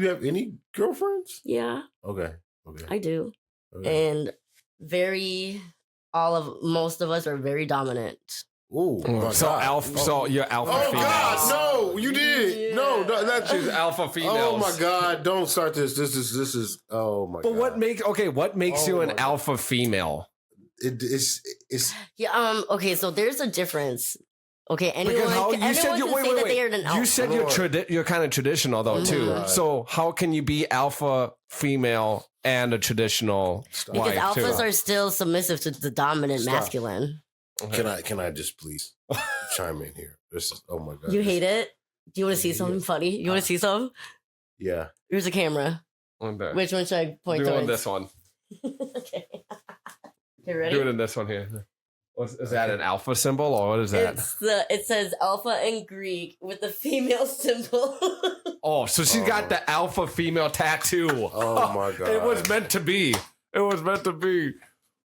you have any girlfriends? Yeah, Okay. I do. Okay. And most of us are very dominant. Ooh, my So God. so you're alpha Oh female. God, no! You did. Yeah. No, that's She's alpha females. Oh my God! Don't start this. This is. Oh my God. But what makes you Oh an my God. alpha female? It's Yeah. Okay. So there's a difference. Okay. Anyone can say that they are an alpha. You said you're kind of traditional though too. Right. So how can you be alpha female and a traditional Because wife alphas too? are still submissive to the dominant masculine. Can I just please chime in here? This is oh my God. You hate it? Do you want to see something funny? You want to see something? Yeah. Here's a camera. Okay. Which one should I point Do it on towards? this one. Okay. Okay, ready? Do it in this one here. Is that an alpha symbol or what is that? It says alpha in Greek with the female symbol. Oh, so she's got the alpha female tattoo. Oh my God. It was meant to be. It was meant to be.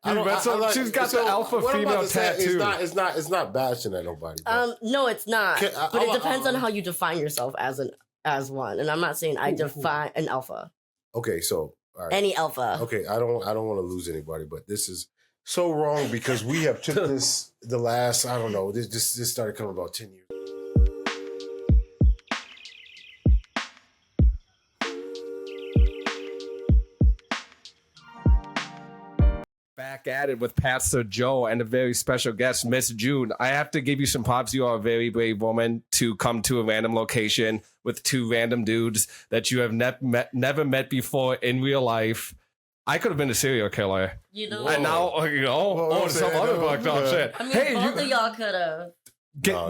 She's got the alpha female tattoo. It's not bashing at nobody. No, it's not. But it depends on I- how you define yourself as one. And I'm not saying I define an alpha. Okay, so all right. Any alpha. Okay, I don't want to lose anybody, but this is so wrong because we have took this the last, I don't know, this started coming about 10 years. Back at it with Pastor Joe and a very special guest, Miss June. I have to give you some props. You are a very brave woman to come to a random location with two random dudes that you have never met before in real life. I could have been a serial killer. You know? And now, some other fucked up shit. I mean, both of y'all could have.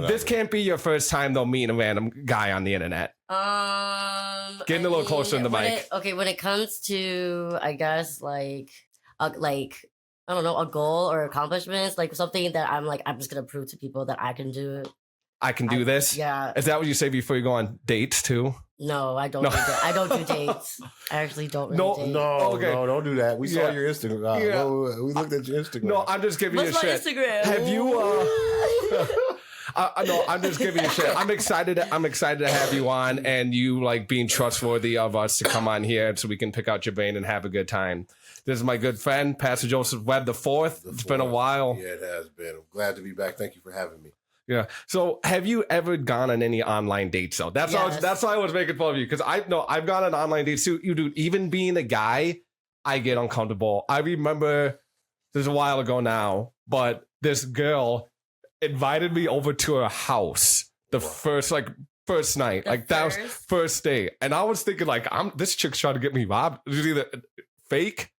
This can't be your first time, though, meeting a random guy on the internet. Getting a little closer to the mic. When it comes to, I guess, I don't know, a goal or accomplishments, like something that I'm just gonna prove to people that I can do it. I can do this? Yeah. Is that what you say before you go on dates, too? No, I don't do that. I don't do dates. I actually don't really date. No, don't do that. We saw your Instagram. Yeah. We looked at your Instagram. No, I'm just giving you What's my shit. Instagram? Have you no, I'm just giving you shit. I'm excited to have you on and you like being trustworthy of us to come on here so we can pick out your brain and have a good time. This is my good friend, Pastor Joseph Webb the Fourth. It's been a while. Yeah, it has been. I'm glad to be back. Thank you for having me. Yeah. So, have you ever gone on any online dates? Though that's why I was making fun of you because I've gone on online dates too. You do. Even being a guy, I get uncomfortable. I remember this is a while ago now, but this girl invited me over to her house the first night, that was first day, and I was thinking this chick's trying to get me robbed. It's either fake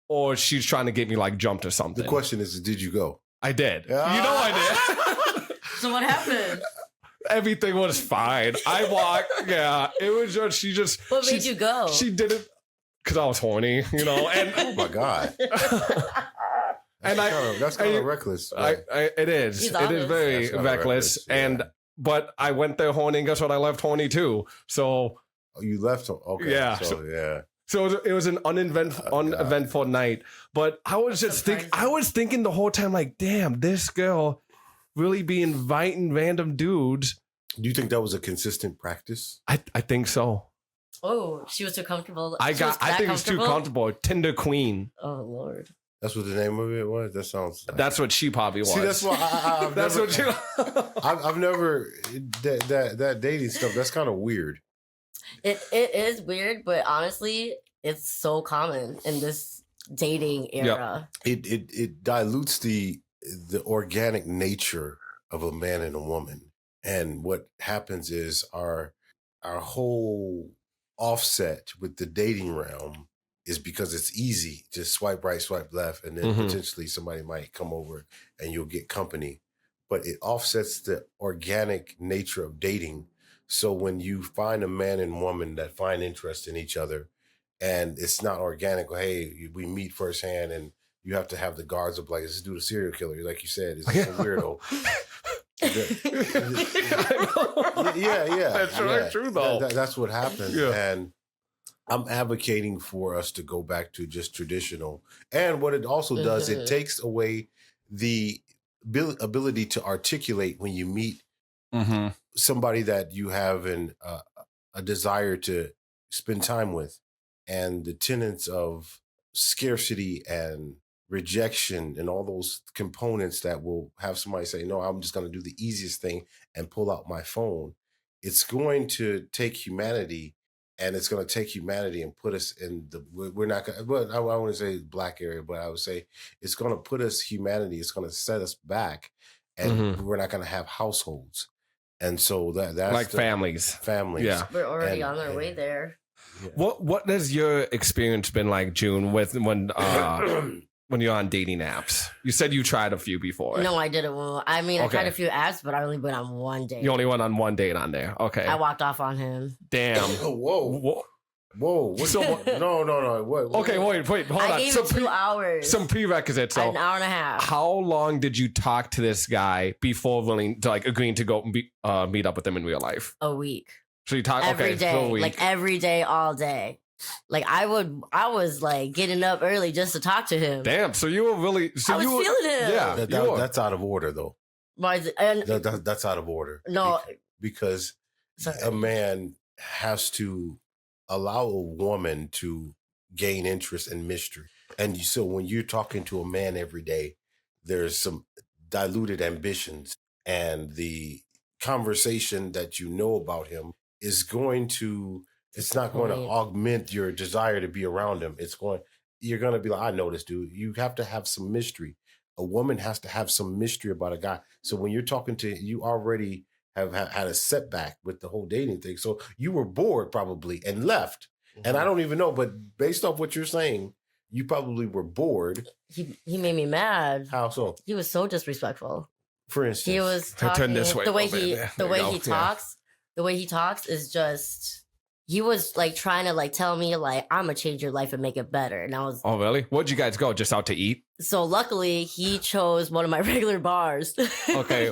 or she's trying to get me jumped or something. The question is, did you go? I did. I did. So what happened? Everything was fine. I walked. Yeah, it was just. What made you go? She did it because I was horny, And oh my God. That's kind of reckless. Right? It is. It is very reckless. Yeah. But I went there horny, and guess what? I left horny too. So. Oh, you left. Okay. Yeah. Yeah. So it was an uneventful night. But I was I was thinking the whole time, damn, this girl really be inviting random dudes. Do you think that was a consistent practice? I think so. Oh, she was too comfortable. I think it was too comfortable. Tinder queen. Oh Lord. That's what the name of it was. That sounds. That's what she probably was. See, that's why I've that's never, what you. I've never that dating stuff. That's kind of weird. It is weird, but honestly, it's so common in this dating era. Yep. It dilutes the organic nature of a man and a woman, and what happens is our whole offset with the dating realm is because it's easy to swipe right, swipe left, and then potentially somebody might come over and you'll get company, but it offsets the organic nature of dating. So when you find a man and woman that find interest in each other and it's not organic, hey, we meet firsthand and you have to have the guards up like, this dude a serial killer. Like you said, it's a weirdo. Yeah. That's really true though. That's what happened. Yeah. And I'm advocating for us to go back to just traditional. And what it also does, it takes away the ability to articulate when you meet somebody that you have a desire to spend time with, and the tenets of scarcity and rejection and all those components that will have somebody say, no, I'm just going to do the easiest thing and pull out my phone. It's going to take humanity, and it's going to take humanity and put us in the, we're not going to, well, I want to say black area, but I would say it's going to put us humanity. It's going to set us back, and we're not going to have households. And so that's like families. Yeah. We're already on our way there. Yeah. What has your experience been like, June, with when you're on dating apps? You said you tried a few before. No, I didn't. Well, I mean, I tried a few apps, but I only went on one date. You only went on one date on there. Okay. I walked off on him. Damn. Whoa. So, no. What? Okay, wait, hold on. I gave him 2 hours. Some prerequisites. So an hour and a half. How long did you talk to this guy before willing to agreeing to go and meet up with him in real life? A week. So you talk every day, for a week. like every day, all day. Like I was like getting up early just to talk to him. Damn. So you were really. So I was feeling him. Yeah, that's out of order, though. Why is it, and, that's out of order. No, because a man has to allow a woman to gain interest in mystery. And so when you're talking to a man every day, there's some diluted ambitions, and the conversation that you know about him is it's not going to augment your desire to be around him. You're going to be like, I know this dude. You have to have some mystery. A woman has to have some mystery about a guy. So when you're talking to, you already have had a setback with the whole dating thing. So you were bored probably and left. Mm-hmm. And I don't even know, but based off what you're saying, you probably were bored. He made me mad. How so? He was so disrespectful. For instance, he was talking, turn this way. The way he talks is just. He was like trying to like tell me like I'm gonna change your life and make it better, and I was. Oh really? Where'd you guys go? Just out to eat? So luckily he chose one of my regular bars. Okay.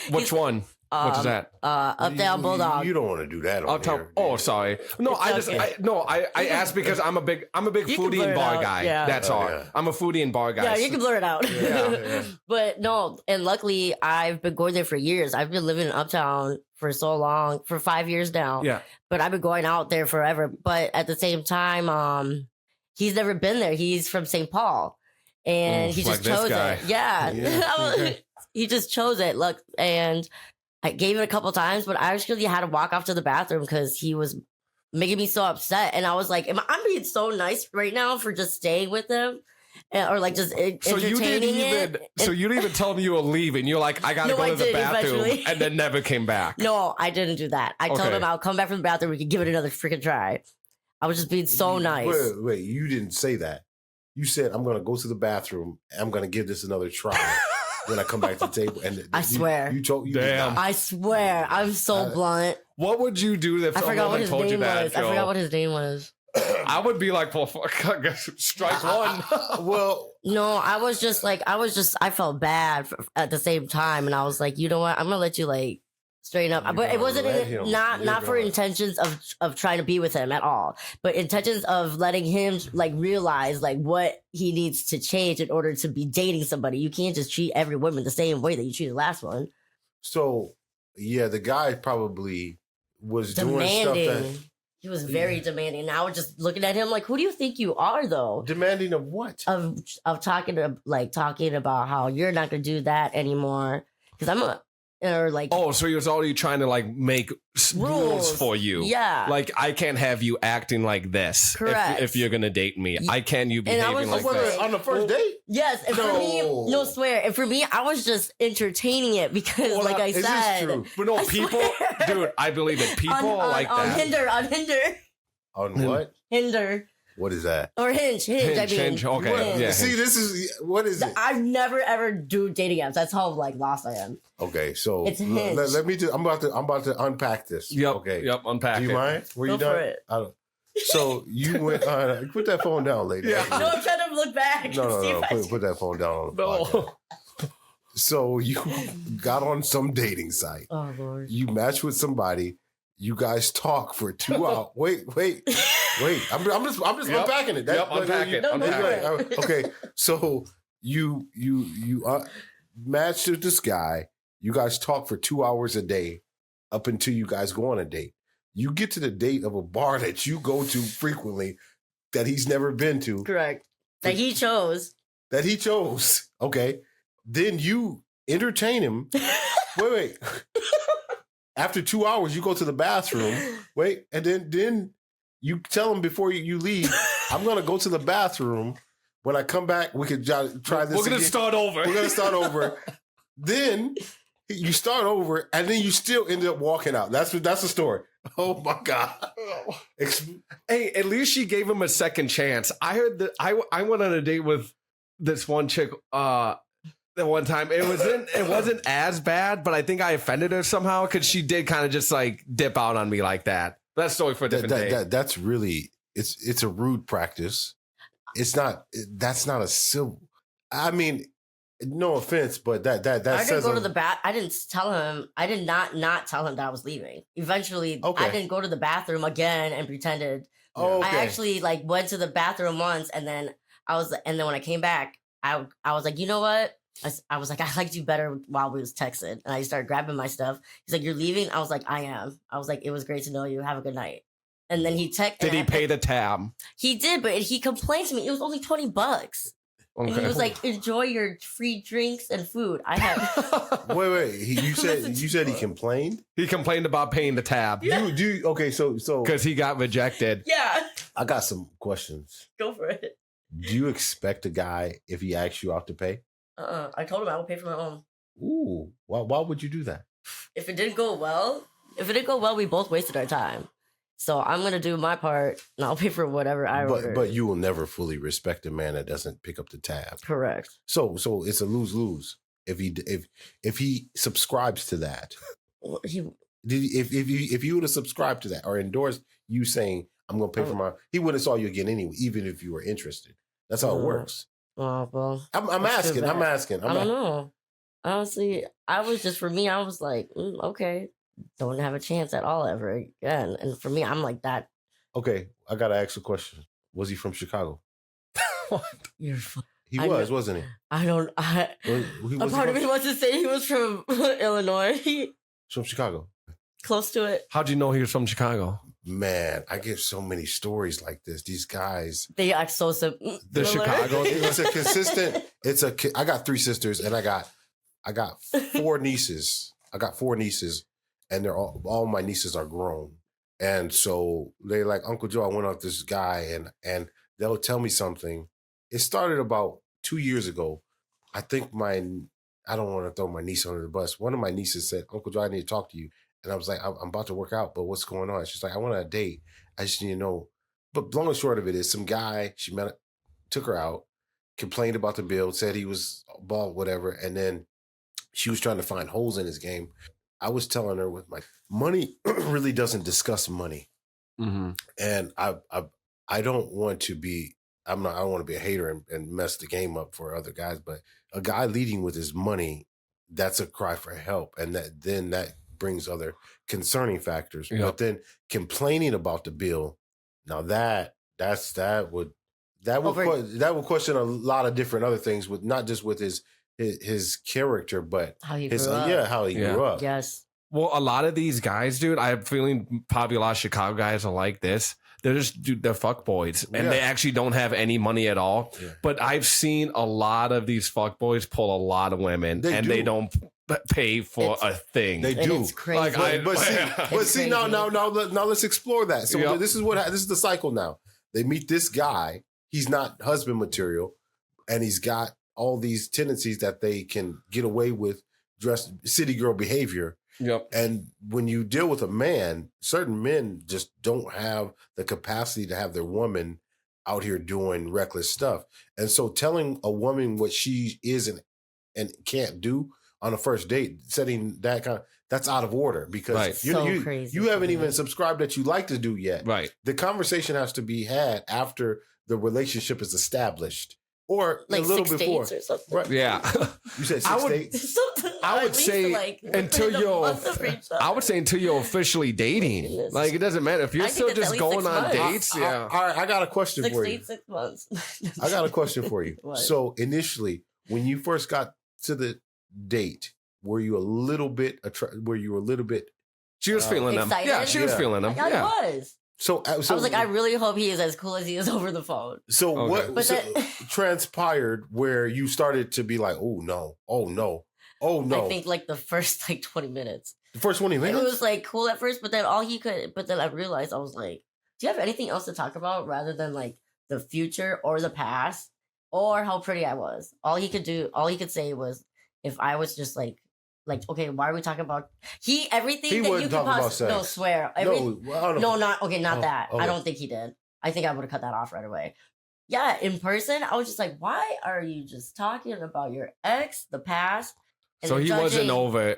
Which one? What is that? Uptown Bulldog. You don't want to do that. Uptown. Oh, sorry. No, I asked because I'm a big foodie and bar guy. Yeah. That's all. Yeah. I'm a foodie and bar guy. Yeah, you can blur it out. Yeah. But no, and luckily I've been going there for years. I've been living in Uptown for so long, for 5 years now. Yeah. But I've been going out there forever. But at the same time, he's never been there. He's from St. Paul, and he just chose it. Yeah. He just chose it. Look, and I gave it a couple times, but I actually had to walk off to the bathroom because he was making me so upset. And I was like, I'm being so nice right now for just staying with him? Or like just entertaining it. So you didn't even tell him you were leaving. You're like, I gotta go to the bathroom, eventually. And then never came back. No, I didn't do that. I told him I'll come back from the bathroom. We could give it another freaking try. I was just being so nice. Wait, you didn't say that. You said, I'm going to go to the bathroom. I'm going to give this another try. When I come back to the table, and I swear, you told you. Damn, I swear, I'm so blunt. What would you do if someone told you that? I forgot what his name was. I would be like, well, I guess strike one. Well, no, I felt bad at the same time, and I was like, you know what, I'm gonna let you like straighten up. But it wasn't not for intentions of trying to be with him at all, but intentions of letting him like realize like what he needs to change in order to be dating somebody. You can't just treat every woman the same way that you treated the last one. So yeah, the guy probably was demanding. Doing stuff that he was very demanding. And I was just looking at him like, who do you think you are though? Demanding of what? Of talking about how you're not gonna do that anymore. Because so he was already trying to like make rules for you. Yeah. Like, I can't have you acting like this. Correct. If you're going to date me. I can't you behaving like this. On the first date? Yes. And for me, no swear. And for me, I was just entertaining it because like I said. True. But no, people, dude, I believe it. People like that. On Hinder. On what? Hinder. What is that? Or Hinge. I mean. Hinge. Okay. Yeah, see, this is what is it? I've never ever do dating apps. That's how like lost I am. Okay, so it's Hinge. Let me. I'm about to unpack this. Yep. Okay. Yep. Unpack. Do you mind? Were you done? For it. So you went. Put that phone down, lady. Yeah. No, I'm trying to look back. No. Put that phone down. No. So you got on some dating site. Oh Lord. You matched with somebody. You guys talk for 2 hours. Wait. I'm just unpacking it. Unpack it. Okay. So you matched with this guy. You guys talk for 2 hours a day up until you guys go on a date. You get to the date of a bar that you go to frequently that he's never been to. Correct. That he chose. That he chose. Okay. Then you entertain him. Wait. After 2 hours, you go to the bathroom. Wait. And then you tell him before you leave, I'm going to go to the bathroom. When I come back, we can try this. We're going to start over. We're going to start over. Then you start over, and then you still end up walking out. That's the story. Oh my God. Hey, at least she gave him a second chance. I heard that I went on a date with this one chick that one time. It wasn't as bad, but I think I offended her somehow because she did kind of just like dip out on me like that. That's story for a different day. That's really it's a rude practice. That's not a civil. I mean, no offense, but that I didn't go to the bath. I didn't tell him. I did not tell him that I was leaving. Eventually, I didn't go to the bathroom again and pretended. Oh, okay. I actually like went to the bathroom once, and then when I came back, I was like, you know what? I was like, I liked you better while we was texting, and I started grabbing my stuff. He's like, you're leaving? I was like, I am. I was like, it was great to know you. Have a good night. And then he texted. Did he pay the tab? He did, but he complained to me. It was only $20. Okay. And he was like, enjoy your free drinks and food. I have. Wait. You said he complained? He complained about paying the tab. Yeah. Okay, so because he got rejected. Yeah. I got some questions. Go for it. Do you expect a guy, if he asks you out, to pay? I told him I would pay for my own. Ooh. Why would you do that? If it didn't go well, we both wasted our time. So I'm gonna do my part, and I'll pay for whatever I order. But you will never fully respect a man that doesn't pick up the tab. Correct. So it's a lose-lose if he subscribes to that. If you would have subscribed to that or endorsed you saying I'm gonna pay for my, he would have saw you again anyway, even if you were interested. That's how it works. Oh well, I'm asking. I don't know. Honestly, I was like, okay. Don't have a chance at all ever again. And for me, I'm like that. Okay, I gotta ask a question. Was he from Chicago? What? He was, wasn't he? I don't. A part of me wants to say he was from Illinois. From Chicago. Close to it. How'd you know he was from Chicago? Man, I get so many stories like this. These guys, they act so simple. The Chicago. It's a consistent. I got 3 sisters and I got 4 nieces. And they're all my nieces are grown. And so they're like, Uncle Joe, I went out with this guy and they'll tell me something. It started about 2 years ago. I think I don't want to throw my niece under the bus. One of my nieces said, Uncle Joe, I need to talk to you. And I was like, I'm about to work out, but what's going on? She's like, I went on a date. I just need to know. But long and short of it is some guy, she met, took her out, complained about the bill, said he was bald, whatever. And then she was trying to find holes in his game. I was telling her with my money really doesn't discuss money. Mm-hmm. And I don't want to be, I don't want to be a hater and mess the game up for other guys, but a guy leading with his money, that's a cry for help. And that brings other concerning factors. Yep. But then complaining about the bill, now that would question a lot of different other things, with not just with his character, but how he grew up. How he grew up. Yes. Well, a lot of these guys, dude, I have a feeling probably a lot of Chicago guys are like this. They're they're fuckboys, and they actually don't have any money at all. Yeah. But I've seen a lot of these fuckboys pull a lot of women, they don't pay for a thing. They do. It's crazy. Now let's explore that. So this is the cycle now. They meet this guy. He's not husband material, and he's got all these tendencies that they can get away with, city girl behavior. Yep. And when you deal with a man, certain men just don't have the capacity to have their woman out here doing reckless stuff. And so telling a woman what she is and can't do on a first date, setting that that's out of order, because you haven't even subscribed that you like to do yet. Right. The conversation has to be had after the relationship is established. Or like a little 6 before, dates or something. Right. Yeah. You said 6 dates. I would say until you're officially dating. Like, it doesn't matter if you're still just going on dates. Yeah. All right, I got a question for you. 6 months. I got a question for you. What? So initially, when you first got to the date, were you a little bit She was feeling them. Excited? Yeah, she was feeling them. I was. So I was like, I really hope he is as cool as he is over the phone. So Okay. what transpired where you started to be like, oh no. I think like the first like 20 minutes. The first 20 minutes? It was like cool at first, but then I realized I was like, do you have anything else to talk about rather than like the future or the past or how pretty I was? All he could say was if I was just like, okay, why are we talking about everything He that wouldn't you could talk about possibly sex. no swear. Not that. Okay. I don't think he did. I think I would have cut that off right away. Yeah, in person, I was just like, why are you just talking about your ex, the past? And So then he wasn't over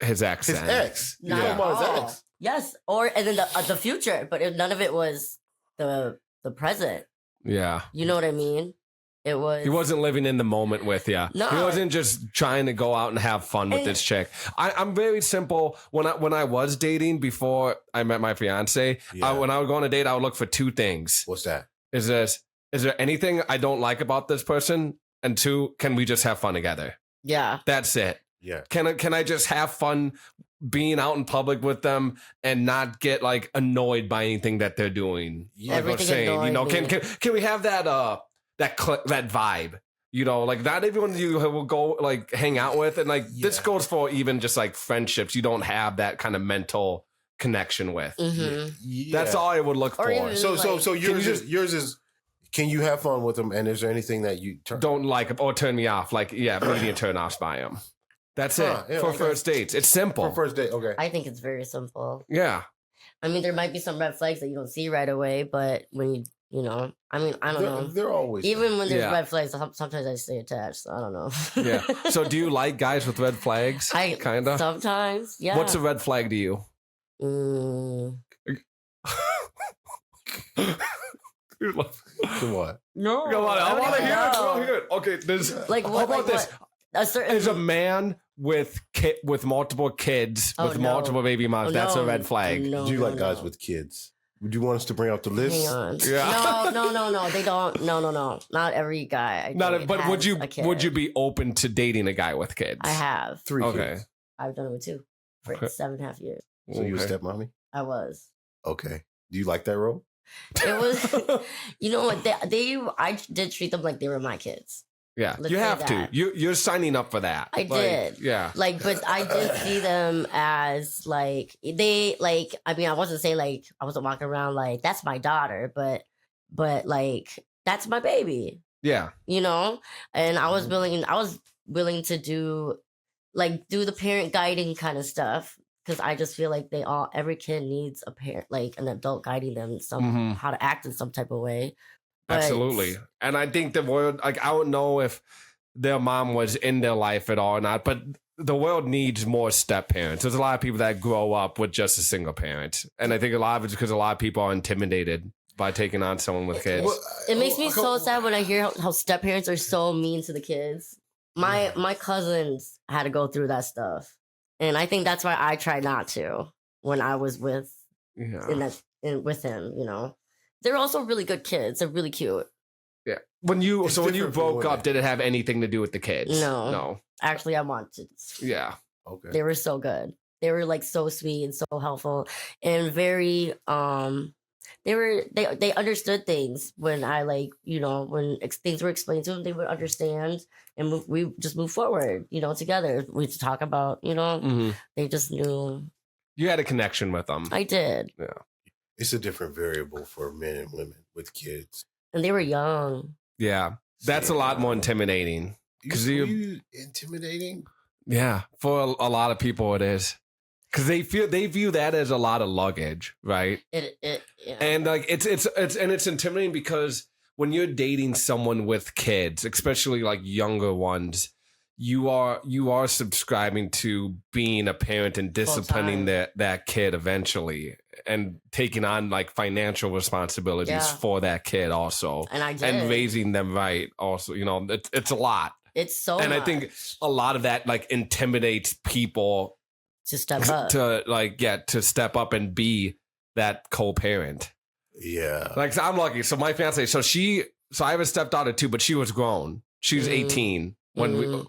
his ex. His then. ex. Not You at talking about his all. ex? Yes, and then the future, but none of it was the present. Yeah. You know what I mean? It was. He wasn't living in the moment with you. No. He wasn't just trying to go out and have fun with this chick. I'm very simple. When I was dating before I met my fiance, when I would go on a date, I would look for two things. What's that? Is there anything I don't like about this person? And two, can we just have fun together? Yeah. That's it. Yeah. Can I just have fun being out in public with them and not get like annoyed by anything that they're doing? Yeah. Like I was saying, you know, can we have that that vibe? You know, like not everyone you will go like hang out with, and like this goes for even just like friendships. You don't have that kind of mental connection with. Mm-hmm. Yeah. That's all I would look for. So yours is. Can you have fun with them? And is there anything that you don't like or turn me off? Like, immediate turn offs by him. That's it for first dates. It's simple. For first date, okay. I think it's very simple. Yeah. I mean, there might be some red flags that you don't see right away, but when you know, I mean, I don't know. They're always even when there's red flags. Sometimes I stay attached. So I don't know. Yeah. So, do you like guys with red flags? Kind of. Sometimes, yeah. What's a red flag to you? What? No, Come on, I want to hear it. I want to hear it. Okay, there's like how about this? Is a man with multiple kids with multiple baby moms? That's a red flag. Do you like guys with kids? Would you want us to bring out the list? Hang on. Yeah. No. They don't. No. Not every guy. But would you be open to dating a guy with kids? I have 3 kids. Okay. I've done it with 2 for 7.5 years. So you a stepmommy? I was. Okay. Do you like that role? It was. You know what? I did treat them like they were my kids. Yeah, you have to. You're signing up for that. I did. Yeah. But I did see them as like they like. I mean, I wasn't saying like I wasn't walking around like that's my daughter, but like that's my baby. Yeah. You know, and I was willing to do the parent guiding kind of stuff because I just feel like every kid needs a parent, like an adult guiding them how to act in some type of way. But absolutely. And I think the world, like, I don't know if their mom was in their life at all or not, but the world needs more step parents. There's a lot of people that grow up with just a single parent. And I think a lot of it's because a lot of people are intimidated by taking on someone with kids. It makes me so sad when I hear how step parents are so mean to the kids. My cousins had to go through that stuff. And I think that's why I tried not to when I was with with him, you know. They're also really good kids. They're really cute. Yeah. When you broke up, did it have anything to do with the kids? No. Actually, I wanted. Yeah. Okay. They were so good. They were like so sweet and so helpful and very they understood things when I when things were explained to them, they would understand and we just move forward, together. We talk about, they just knew. You had a connection with them. I did. Yeah. It's a different variable for men and women with kids. And they were young. Yeah. That's a lot more intimidating. Because you intimidating? Yeah. For a lot of people it is. Because they view that as a lot of luggage, right? Yeah. And like it's intimidating because when you're dating someone with kids, especially like younger ones, you are subscribing to being a parent and disciplining that kid eventually and taking on like financial responsibilities for that kid also. And I did. And raising them right also, it's a lot. It's so and much. I think a lot of that like intimidates people to step up. To step up and be that co-parent. Yeah. Like I'm lucky. So my fiance, so I have a stepdaughter too, but she was grown. She was 18. when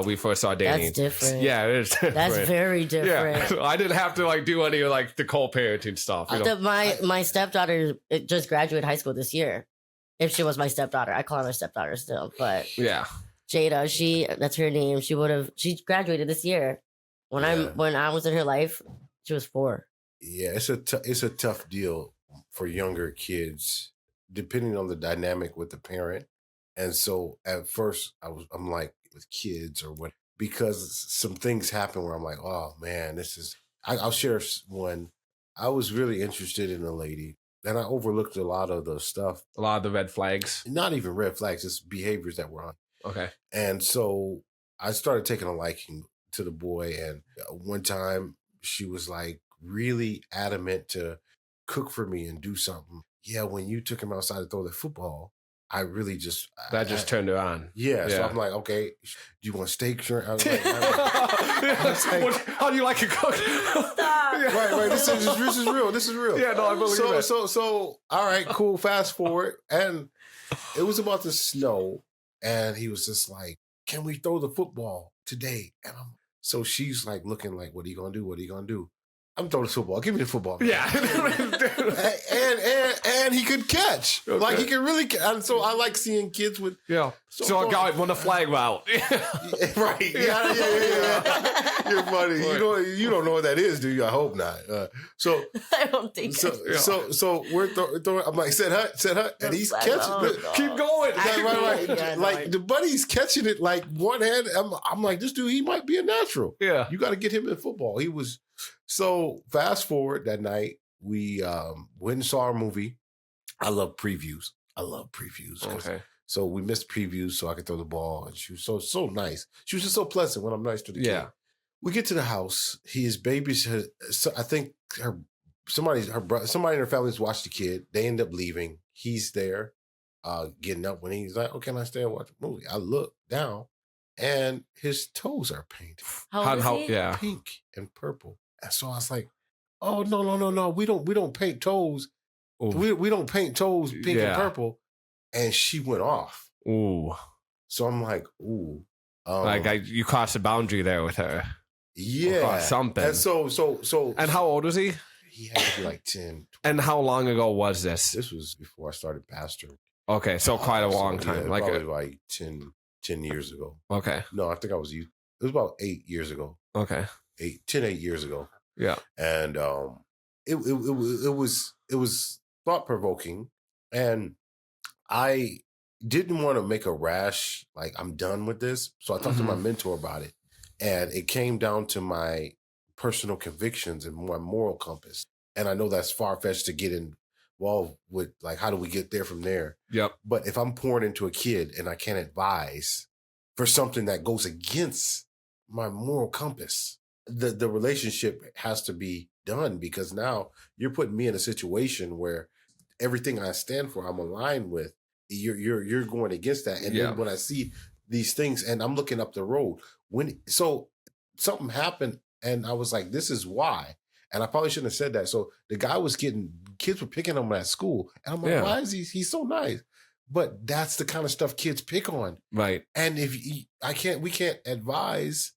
we first started dating. That's different. Yeah, it is different. That's very different. Yeah. I didn't have to like do any like the co-parenting stuff. You know? My stepdaughter just graduated high school this year. If she was my stepdaughter, I call her my stepdaughter still. But yeah, Jada, that's her name. She graduated this year. When I was in her life, she was 4. Yeah, it's a tough deal for younger kids, depending on the dynamic with the parent. And so at first I'm like with kids or what, because some things happen where I'm like, oh man, I'll share one. I was really interested in a lady and I overlooked a lot of the stuff. A lot of the red flags. Not even red flags, just behaviors that were on. Okay. And so I started taking a liking to the boy. And one time she was like really adamant to cook for me and do something. Yeah, when you took him outside to throw the football, I really just... That just turned her on. Yeah, so I'm like, okay, do you want steak, shrimp? I was like, how do you like it cooked? Stop. Right. This is real. This is real. Yeah, no, I believe it. So, all right, cool. Fast forward. And it was about to snow. And he was just like, can we throw the football today? And so she's like looking like, what are you going to do? What are you going to do? I'm throwing the football. Give me the football. Man. Yeah. and he could catch. Okay. Like he could really catch. And so I like seeing kids with... Yeah. So I got it when the flag out. Right. Yeah. You're funny. Right. You don't know what that is, do you? I hope not. So I don't think so we're throwing... I'm like, set hut. And he's catching. Keep going. Right. Like the buddy's catching it like one hand. I'm like, this dude, he might be a natural. Yeah. You got to get him in football. He was... So fast forward that night, we went and saw our movie. I love previews. Okay. So we missed previews so I could throw the ball. And she was so nice. She was just so pleasant when I'm nice to the kid. We get to the house. His baby's, I think somebody in her family's watched the kid. They end up leaving. He's there getting up when he's like, oh, can I stay and watch the movie? I look down and his toes are painted. How Pink and purple. And so I was like, oh, no. We don't paint toes. We don't paint toes pink and purple. And she went off. Ooh. So I'm like, ooh. You crossed a boundary there with her. Yeah. Something. And so. And how old was he? He had to be like 10. 12. And how long ago was this? This was before I started pastoring. Okay, so quite a long time. Yeah, probably like 10 years ago. Okay. No, I think I was youth. It was about 8 years ago. Okay. 8 years ago. Yeah. And it was thought-provoking. And I didn't want to make a rash, like I'm done with this. So I talked to my mentor about it. And it came down to my personal convictions and my moral compass. And I know that's far-fetched to get involved with, like, how do we get there from there? Yep. But if I'm pouring into a kid and I can't advise for something that goes against my moral compass, the relationship has to be done, because now you're putting me in a situation where everything I stand for, I'm aligned with. You're going against that. And then when I see these things and I'm looking up the road, so something happened and I was like, this is why. And I probably shouldn't have said that. So the guy kids were picking on him at school. And I'm like, why is he's so nice? But that's the kind of stuff kids pick on. Right. And we can't advise.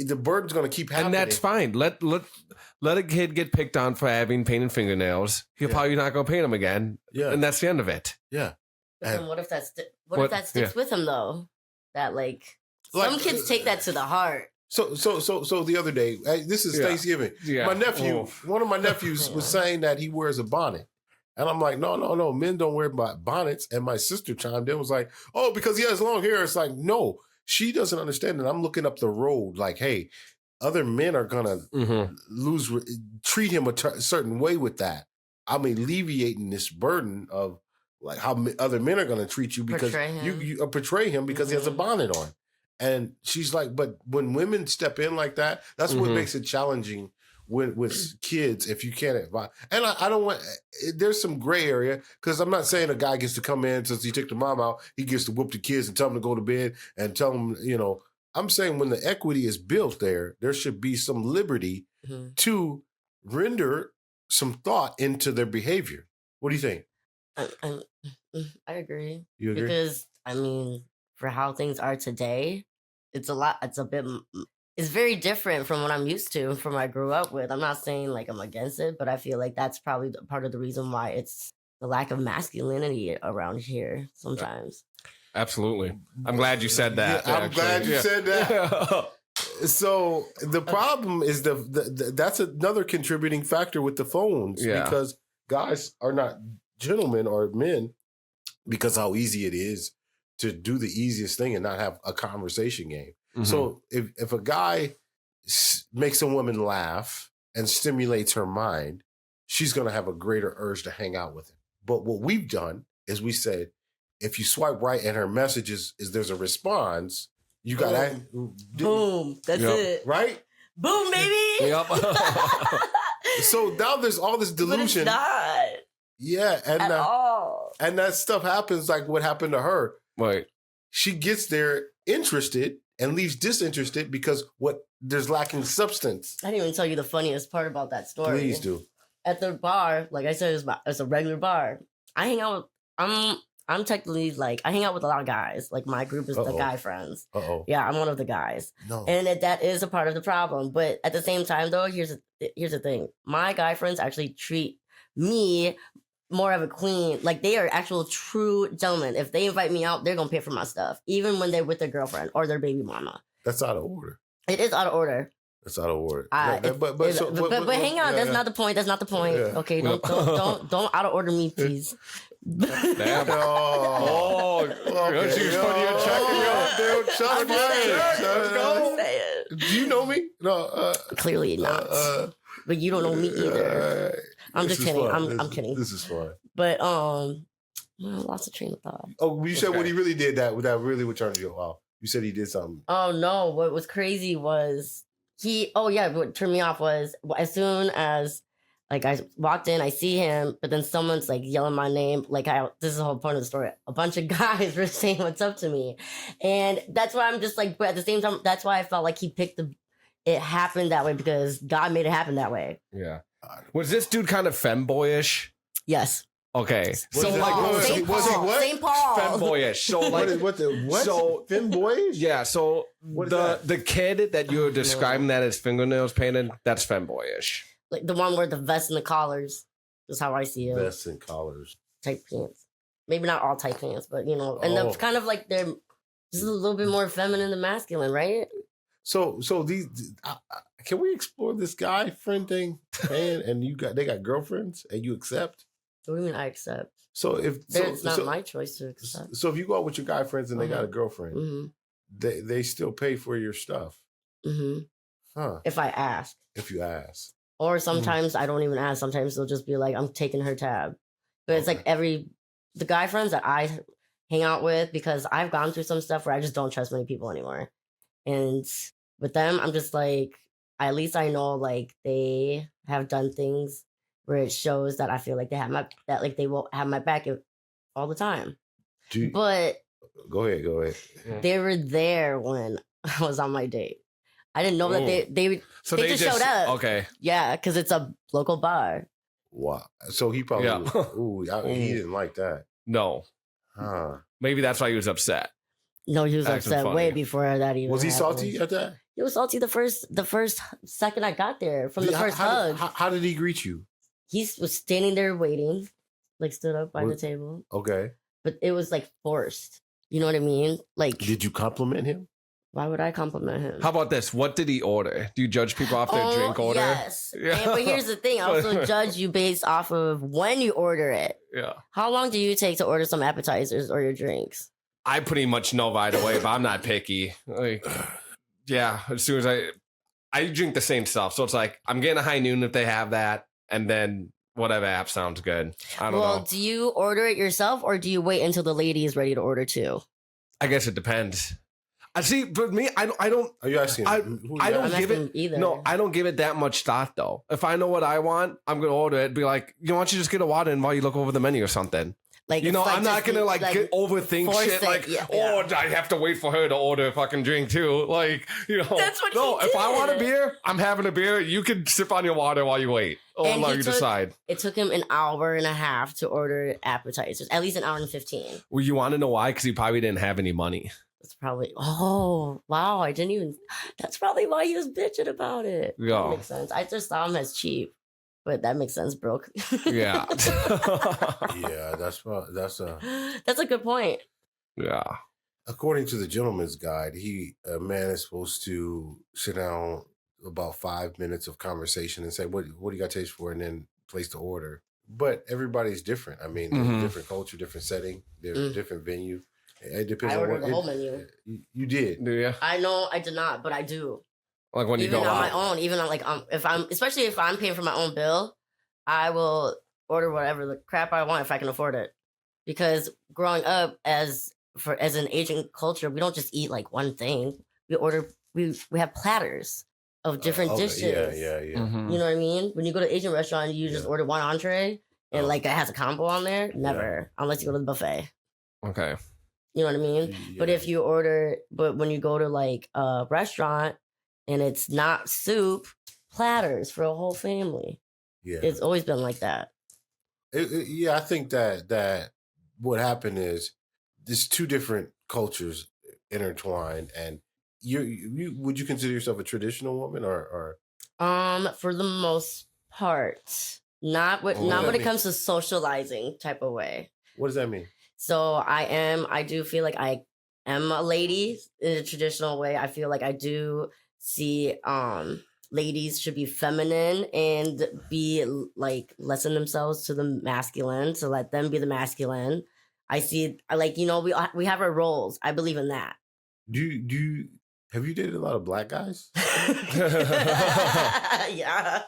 The burden's going to keep happening. And that's fine. Let a kid get picked on for having painted fingernails. He'll probably not going to paint them again. Yeah. And that's the end of it. Yeah. But then what if that sticks with him though? That some kids take that to the heart. So the other day, this is Thanksgiving. Yeah. One of my nephews was saying that he wears a bonnet. And I'm like, no, men don't wear bonnets. And my sister chimed in, was like, oh, because he has long hair. It's like, no, she doesn't understand that. I'm looking up the road like, hey, other men are going to treat him a certain way with that. I'm alleviating this burden of like how other men are going to treat you because you portray him because he has a bonnet on. And she's like, but when women step in like that, that's what makes it challenging with kids if you can't advise. And I don't want, there's some gray area, because I'm not saying a guy gets to come in since he took the mom out, he gets to whoop the kids and tell them to go to bed and tell them, I'm saying when the equity is built there should be some liberty to render some thought into their behavior. What do you think? I agree. You agree? Because, for how things are today, it's very different from what I'm used to, from what I grew up with. I'm not saying like I'm against it, but I feel like that's probably part of the reason why it's the lack of masculinity around here sometimes. Absolutely. I'm glad you said that. Yeah, I'm glad you said that. So the problem is that's another contributing factor with the phones, because guys are not gentlemen or men because how easy it is to do the easiest thing and not have a conversation game. Mm-hmm. So if a guy makes a woman laugh and stimulates her mind, she's going to have a greater urge to hang out with him. But what we've done is we said, if you swipe right and her message is there's a response, you got that. Boom. That's it. Right? Boom, baby. Yep. So now there's all this delusion. But it's not. Yeah. At all. And that stuff happens like what happened to her. Right. She gets there interested and leaves disinterested because there's lacking substance. I didn't even tell you the funniest part about that story. Please do. At the bar, like I said, it's a regular bar. I hang out with, I'm technically like, I hang out with a lot of guys. Like my group is the guy friends. Yeah, I'm one of the guys. No. And that is a part of the problem. But at the same time though, here's the thing. My guy friends actually treat me more of a queen. Like they are actual true gentlemen. If they invite me out, they're going to pay for my stuff. Even when they're with their girlfriend or their baby mama. That's out of order. It is out of order. It's out of order. But hang on. That's not the point. That's not the point. Yeah. Okay. Don't out of order me, please. Damn. She was putting your check in your shut up. Do you know me? No. Clearly not. But you don't know me either. I'm just kidding. I'm kidding. This is fun. But lost a train of thought. Oh, you said when he really did that really would turn you off. You said he did something. Oh no! What was crazy was what turned me off was as soon as like I walked in, I see him, but then someone's like yelling my name. Like this is the whole point of the story. A bunch of guys were saying what's up to me, and that's why I'm just like. But at the same time, that's why I felt like he picked it happened that way because God made it happen that way. Yeah. Was this dude kind of femboyish? Yes. Okay. So like St. Paul. Femboyish. So like what? So femboyish? Yeah. So the kid that you're describing that his fingernails painted, that's femboyish. Like the one where the vest and the collars is how I see it. Vests and collars. Tight pants. Maybe not all tight pants, but and the kind of like they're just a little bit more feminine than masculine, right? So these can we explore this guy friend thing, man? And they got girlfriends, and you accept? What do you mean I accept? So it's not my choice to accept. So if you go out with your guy friends and they got a girlfriend, mm-hmm. they still pay for your stuff. Mm-hmm. Huh? If I ask. If you ask. Or sometimes I don't even ask. Sometimes they'll just be like, I'm taking her tab. But it's like the guy friends that I hang out with, because I've gone through some stuff where I just don't trust many people anymore. And with them, I'm just like, at least I know like they have done things where it shows that I feel like they will have my back all the time. But go ahead. They were there when I was on my date. I didn't know that they just showed up. Okay. Yeah, because it's a local bar. Wow. So he probably he didn't like that. No. Huh. Maybe that's why he was upset. No, he was upset way before that even. Was he happened. salty at that? He was salty the first second I got there from the first hug. How did he greet you? He was standing there waiting, like stood up by the table. Okay. But it was like forced. You know what I mean? Like, did you compliment him? Why would I compliment him? How about this? What did he order? Do you judge people off their drink order? Yes. Yeah. But here's the thing. I also judge you based off of when you order it. Yeah. How long do you take to order some appetizers or your drinks? I pretty much know right away, but I'm not picky. Like, yeah, as soon as I drink the same stuff. So it's like, I'm getting a high noon if they have that. And then whatever app sounds good. I don't know. Well, do you order it yourself or do you wait until the lady is ready to order too? I guess it depends. I see, but me, I don't. Are you asking? I don't give it either. No, I don't give it that much thought though. If I know what I want, I'm gonna order it. Be like, why don't you just get a water and while you look over the menu or something? Like, I'm not gonna overthink shit. Like, I have to wait for her to order a fucking drink too. Like, That's what no. he If did. I want a beer, I'm having a beer. You can sip on your water while you wait. I'll let you decide. It took him an hour and a half to order appetizers. At least an hour and 15. Well, you want to know why? Because he probably didn't have any money. That's probably. Oh wow! I didn't even. That's probably why he was bitching about it. Yeah. That makes sense. I just saw him as cheap, but that makes sense, bro. Yeah. Yeah, that's a. That's a good point. Yeah. According to the gentleman's guide, a man is supposed to sit down about 5 minutes of conversation and say, what do you got taste for? And then place the order. But everybody's different. I mean, there's different culture, different setting, there's different venue. It depends I on ordered the whole menu. You did. Do you? I know I did not, but I do. Like when you Even go on out. my own, even on especially if I'm paying for my own bill, I will order whatever the crap I want if I can afford it. Because growing up as an Asian culture, we don't just eat like one thing. We have platters of different dishes. Yeah. Mhm. You know what I mean? When you go to Asian restaurant, you just order one entree and like it has a combo on there. Never, unless you go to the buffet. Okay. You know what I mean? Yeah. But when you go to like a restaurant and it's not soup, platters for a whole family. Yeah. It's always been like that. I think that what happened is there's two different cultures intertwined, and you would you consider yourself a traditional woman or For the most part, not when it comes to socializing type of way. what does that mean? So I do feel like I am a lady in a traditional way. I feel like I do see ladies should be feminine and be like lessen themselves to the masculine, to let them be the masculine. I see like, we have our roles. I believe in that. Have you dated a lot of black guys? Yeah.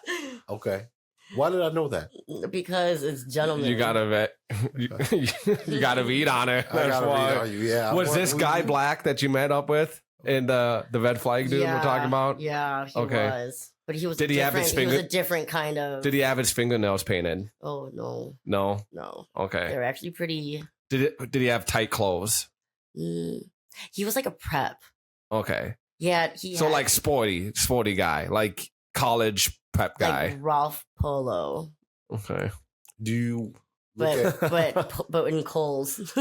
Okay. Why did I know that? Because it's gentlemen. You gotta vet. You gotta read on it. I gotta why. read on you. Yeah. Was this guy black that you met up with in the red flag dude we're talking about? Yeah, he was. But he was Did he have his he was a different kind of. Did he have his fingernails painted? Oh no. No. Okay. They're actually pretty. Did he have tight clothes? He was like a prep. Okay. Yeah, like sporty guy, like college prep guy, like Ralph Polo. Okay. Do you? But in Kohl's.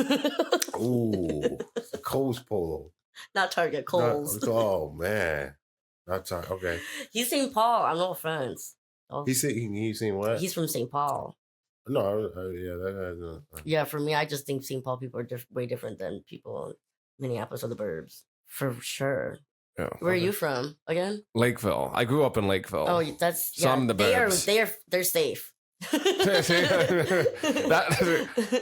Ooh, Kohl's polo. Not Target, Kohl's. Oh man, not Target. Okay. He's St. Paul. I'm no offense. Oh. He's seen what? He's from St. Paul. No, that guy's. Yeah, for me, I just think St. Paul people are way different than people in Minneapolis or the burbs. For sure. Yeah. Where are you from again? Lakeville. I grew up in Lakeville. Oh, that's some of the burbs. They're safe.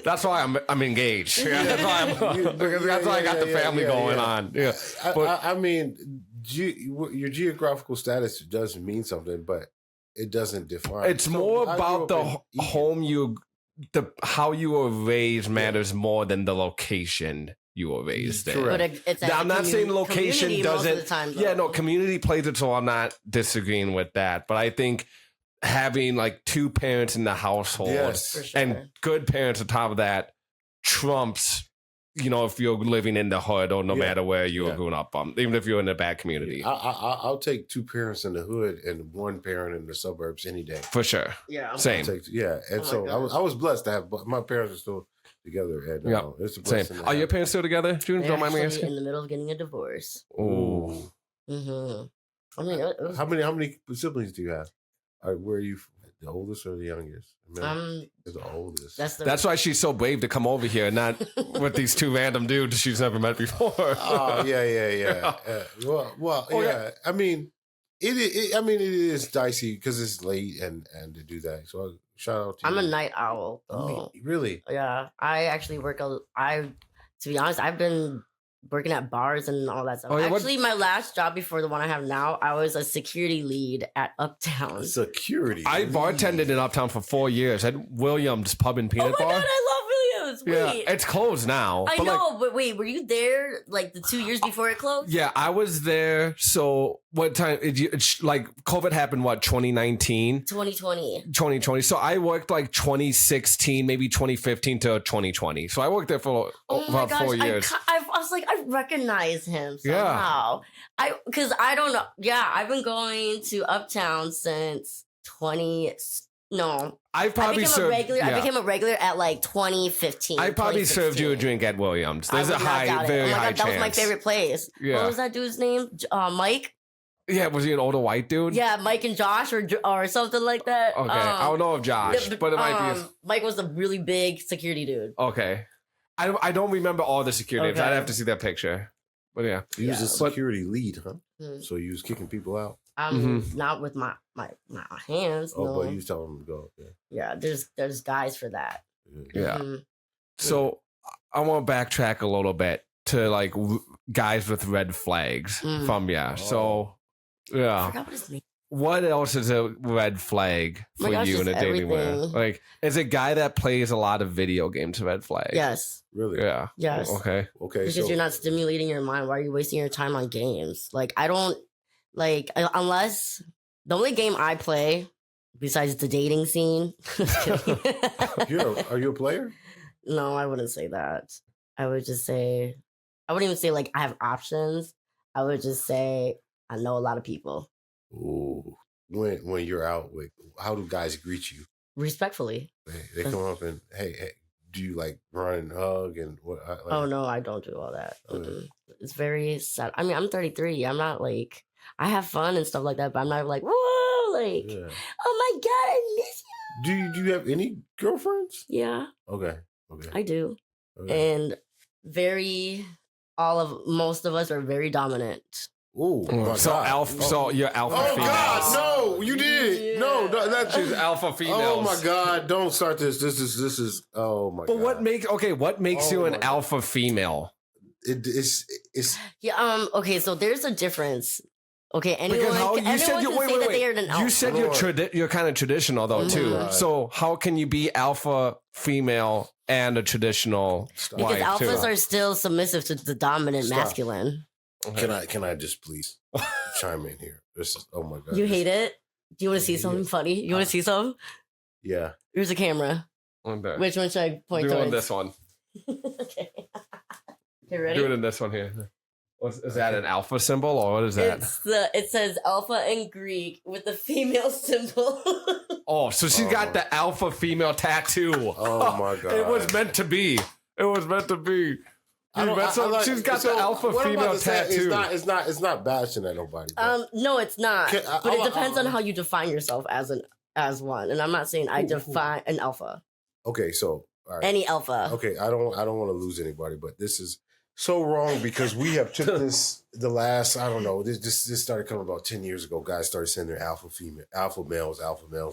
That's why I'm engaged. Yeah, that's why I got the family going on. Yeah, I mean, your geographical status does mean something, but it doesn't define. It's more about the home how you were raised matters more than the location you were raised in. But I'm not saying location doesn't. Time, community plays it, so I'm not disagreeing with that. But I think having like two parents in the household and good parents on top of that trumps, if you're living in the hood or no matter where you were growing up, even if you're in a bad community. I'll take two parents in the hood and one parent in the suburbs any day. For sure. Yeah. Same. And I was blessed to have, my parents are still together. And it's a blessing. Same. Are your parents still together, June? They're Don't mind me asking. in the middle of getting a divorce. Ooh. Mm-hmm. I mean, how many siblings do you have? Where are you? The oldest or the youngest? The oldest. That's why she's so brave to come over here, not with these two random dudes she's never met before. Oh yeah. Yeah. I mean, it is dicey because it's late and to do that. So shout out to you. I'm a night owl, though. Really? Yeah, I actually to be honest, I've been working at bars and all that stuff. Actually, my last job before the one I have now, I was a security lead at Uptown. Security? I bartended in Uptown for 4 years at Williams Pub and Peanut Bar. Oh my God, I love Williams. Wait. Yeah, it's closed now. I know, but wait, were you there like the 2 years before it closed? Yeah, I was there. So what time? Like COVID happened, what, 2019? 2020. So I worked like 2016, maybe 2015 to 2020. So I worked there for about 4 years. I was like, I recognize him somehow. Because I don't know. Yeah, I've been going to Uptown since No. I probably served. I became a regular at like 2015. I probably served you a drink at Williams. There's a very high chance. That was my favorite place. Yeah. What was that dude's name? Mike? Yeah, was he an older white dude? Yeah, Mike and Josh or something like that. Okay, I don't know of Josh, but it might be. Mike was a really big security dude. Okay. I don't remember all the security. Okay. I'd have to see that picture. But yeah. He was a security lead, huh? Mm-hmm. So you was kicking people out? Not with my hands. Oh, no. but you was telling them to go. Yeah, there's guys for that. Yeah. Mm-hmm. So I want to backtrack a little bit to like guys with red flags from So yeah. I forgot what his name. What else is a red flag for you in a dating world? Like, is a guy that plays a lot of video games a red flag? Yes. Really? Yeah. Yes. Okay. Because you're not stimulating your mind. Why are you wasting your time on games? Like, I don't like unless the only game I play besides the dating scene. Are you a player? No, I wouldn't say that. I would just say I wouldn't even say like I have options. I would just say I know a lot of people. Ooh. When you're out with, how do guys greet you? Respectfully. They come up and hey, do you like run and hug and what? Oh no, I don't do all that. It's very sad. I mean, I'm 33. I'm not like I have fun and stuff like that, but I'm not like whoa, like oh my god, I miss you. Do you have any girlfriends? Yeah. Okay. I do. Okay. And most of us are very dominant. Ooh, so you're alpha females. Oh God, no, you did. Yeah. No, that's she's alpha females. Oh my God, don't start this. This is oh my God. But what makes you an alpha female? It's okay, so there's a difference. Okay, anyone you said alpha. you're kind of traditional though too. Right. So how can you be alpha female and a traditional because alphas are still submissive to the dominant masculine. Okay. Can I just please chime in here? This is oh my God. You hate it? Do you want to see something funny? You want to see something? Yeah. Here's a camera. Which one should I point towards? Do on this one. Okay. You ready? Do it in this one here. Is that an alpha symbol or what is that? It says alpha in Greek with the female symbol. Oh, so she's got the alpha female tattoo. Oh my God. It was meant to be. She's got the alpha female tattoo. It's not bashing at nobody. No, it's not. But it depends on how you define yourself as one. And I'm not saying I define an alpha. Okay, so all right. Any alpha. Okay, I don't want to lose anybody, but this is so wrong because we have took this the last, I don't know, this started coming about 10 years ago. Guys started sending their alpha males,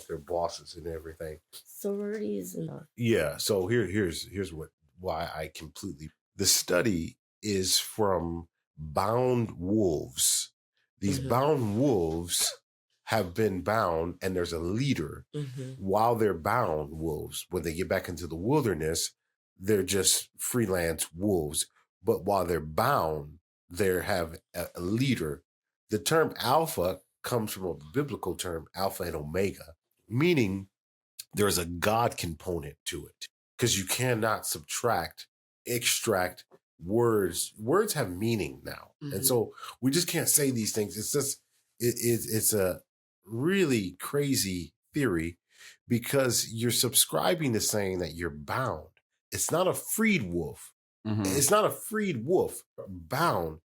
their bosses and everything. Sororities and yeah. So here's why I completely. The study is from bound wolves. These bound wolves have been bound, and there's a leader. While they're bound wolves, when they get back into the wilderness, they're just freelance wolves. But while they're bound, they have a leader. The term alpha comes from a biblical term, alpha and omega, meaning there's a God component to it because you cannot extract words. Words have meaning now. And so we just can't say these things. It's just, it's a really crazy theory because you're subscribing to saying that you're bound. It's not a freed wolf. It's not a freed wolf, bound.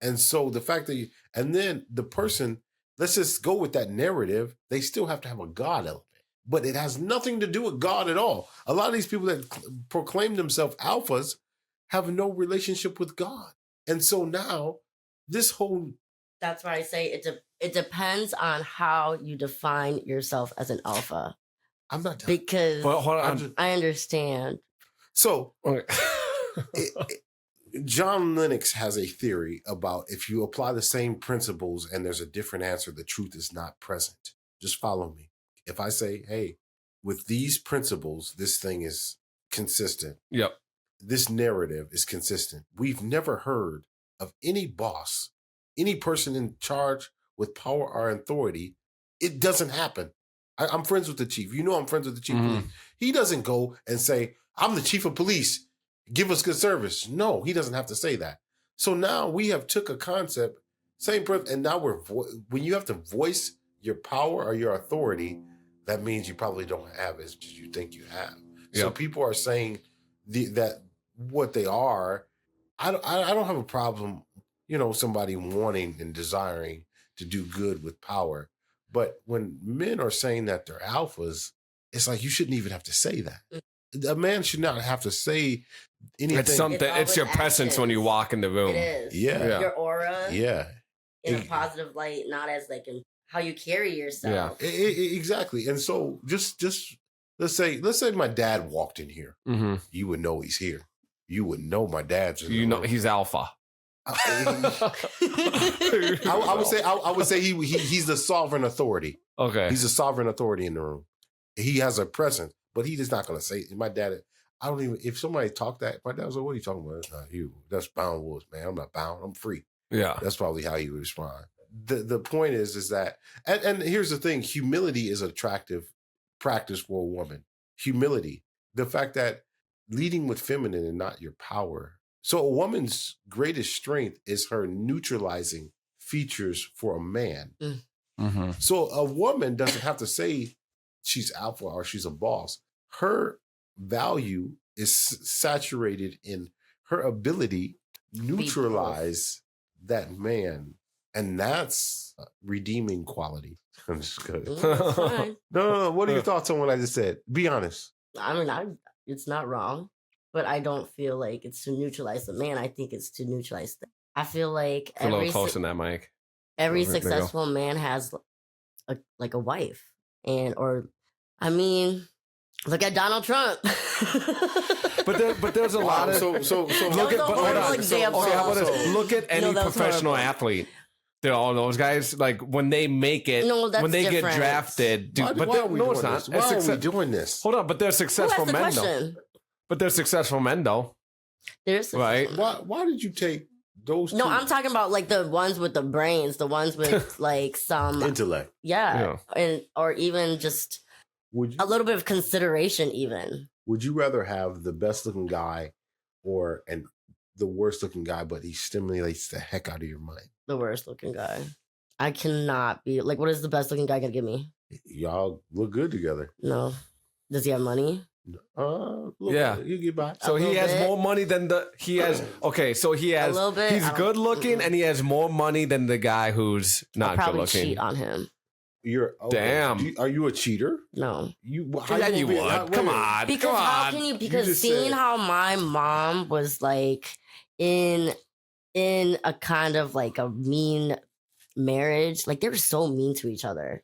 And so the fact that and then the person, let's just go with that narrative, they still have to have a God element. But it has nothing to do with God at all. A lot of these people that proclaim themselves alphas have no relationship with God. And so now this whole... That's why I say it depends on how you define yourself as an alpha. I'm not... Because I understand. So... John Lennox has a theory about if you apply the same principles and there's a different answer, the truth is not present. Just follow me. If I say, hey, with these principles, this thing is consistent. Yep. This narrative is consistent. We've never heard of any boss, any person in charge with power or authority. It doesn't happen. I'm friends with the chief. You know I'm friends with the chief of police. He doesn't go and say, I'm the chief of police. Give us good service. No, he doesn't have to say that. So now we have took a concept, same person, and now when you have to voice your power or your authority, that means you probably don't have as much as you think you have. So people are saying that what they are. I don't have a problem, somebody wanting and desiring to do good with power. But when men are saying that they're alphas, it's like you shouldn't even have to say that. A man should not have to say anything. It's something. It's your presence when you walk in the room. It is. Yeah. Your aura. Yeah. In a positive light, not as like in how you carry yourself. Yeah. Exactly. And so just let's say my dad walked in here. Mm-hmm. You would know he's here. You would know my dad's. He's alpha. I would say he's the sovereign authority. Okay, he's the sovereign authority in the room. He has a presence, but he is not going to say. My dad, I don't even. If somebody talked that, my dad was like, "What are you talking about?" That's not you. That's bound wolves, man. I'm not bound. I'm free. Yeah, that's probably how he would respond. The point is that, and here's the thing: humility is an attractive practice for a woman. Humility, the fact that leading with feminine and not your power. So a woman's greatest strength is her neutralizing features for a man. Mm-hmm. So a woman doesn't have to say she's alpha or she's a boss. Her value is saturated in her ability to neutralize that man. And that's redeeming quality. I'm just kidding. No. What are your thoughts on what I just said? Be honest. I mean, it's not wrong, but I don't feel like it's to neutralize the man. I think it's to neutralize I feel like a little close in that mic. Every successful man has a wife, look at Donald Trump. but there's a lot of look at any professional athlete. They're all those guys, like when they make it, when they get drafted. Why are we doing this? Hold on, but they're successful men though. But they're successful men though. Right? Why did you take those? No, I'm talking about like the ones with the brains, the ones with like some intellect. Yeah, or even just a little bit of consideration. Even would you rather have the best looking guy or the worst looking guy, but he stimulates the heck out of your mind? The worst looking guy. I cannot be like, what is the best looking guy gonna give me? Y'all look good together. No. Does he have money? Yeah, you get by. So he has more money than he has. Okay, so he has. A little bit. He's good looking, and he has more money than the guy who's not good looking. Cheat on him. Damn. Are you a cheater? No. You would. Come on. Because how can you? Because seeing how my mom was like in a kind of like a mean marriage, like they were so mean to each other.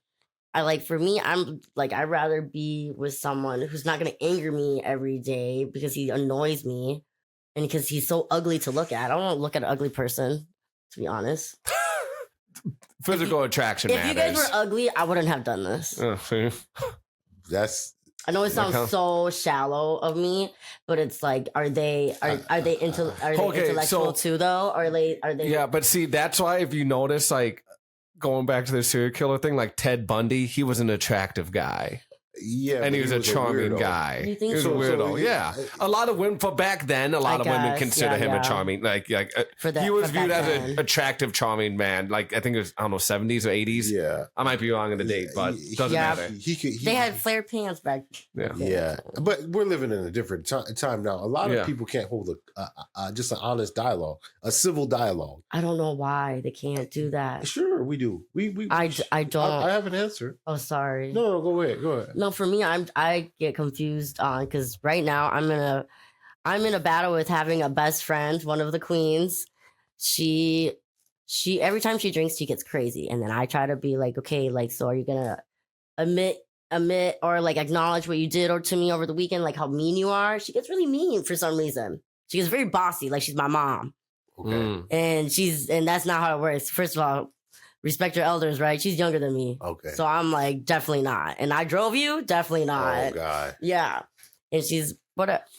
For me, I'm like, I'd rather be with someone who's not going to anger me every day because he annoys me and because he's so ugly to look at. I don't want to look at an ugly person, to be honest. Physical attraction matters. If you guys were ugly, I wouldn't have done this. I know it sounds so shallow of me, but it's like, are they intellectual too though? Are they? Yeah, but see, that's why if you notice, like, going back to the serial killer thing, like Ted Bundy, he was an attractive guy. Yeah, and he was a charming guy. You think he was a weirdo. Yeah, a lot of women back then. A lot of women consider him a charming. He was viewed as an attractive, charming man. Like I think it was 70s or 80s. Yeah, I might be wrong in the date, but doesn't matter. They had flared pants back. Yeah, but we're living in a different time now. A lot of people can't hold just an honest dialogue, a civil dialogue. I don't know why they can't do that. Sure, we do. I don't. I have an answer. Oh, sorry. No, go ahead. No, for me, I get confused on because right now I'm in a battle with having a best friend, one of the queens. She every time she drinks, she gets crazy, and then I try to be like, okay, like, so are you gonna admit or like acknowledge what you did or to me over the weekend, like how mean you are? She gets really mean for some reason. She gets very bossy, like she's my mom. Okay, and that's not how it works. First of all, respect your elders, right? She's younger than me. Okay. So I'm like, definitely not. And I drove you? Definitely not. Oh, God. Yeah. And she's,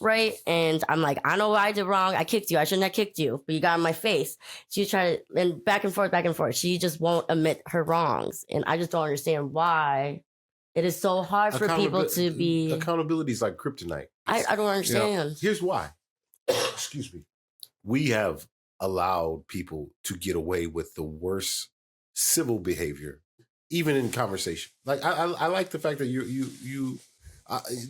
right? And I'm like, I know what I did wrong. I kicked you. I shouldn't have kicked you. But you got in my face. She tried to, and back and forth. She just won't admit her wrongs. And I just don't understand why it is so hard for people to be. Accountability is like kryptonite. I don't understand. Yeah. Here's why. Excuse me. We have allowed people to get away with the worst civil behavior even in conversation. Like I like the fact that you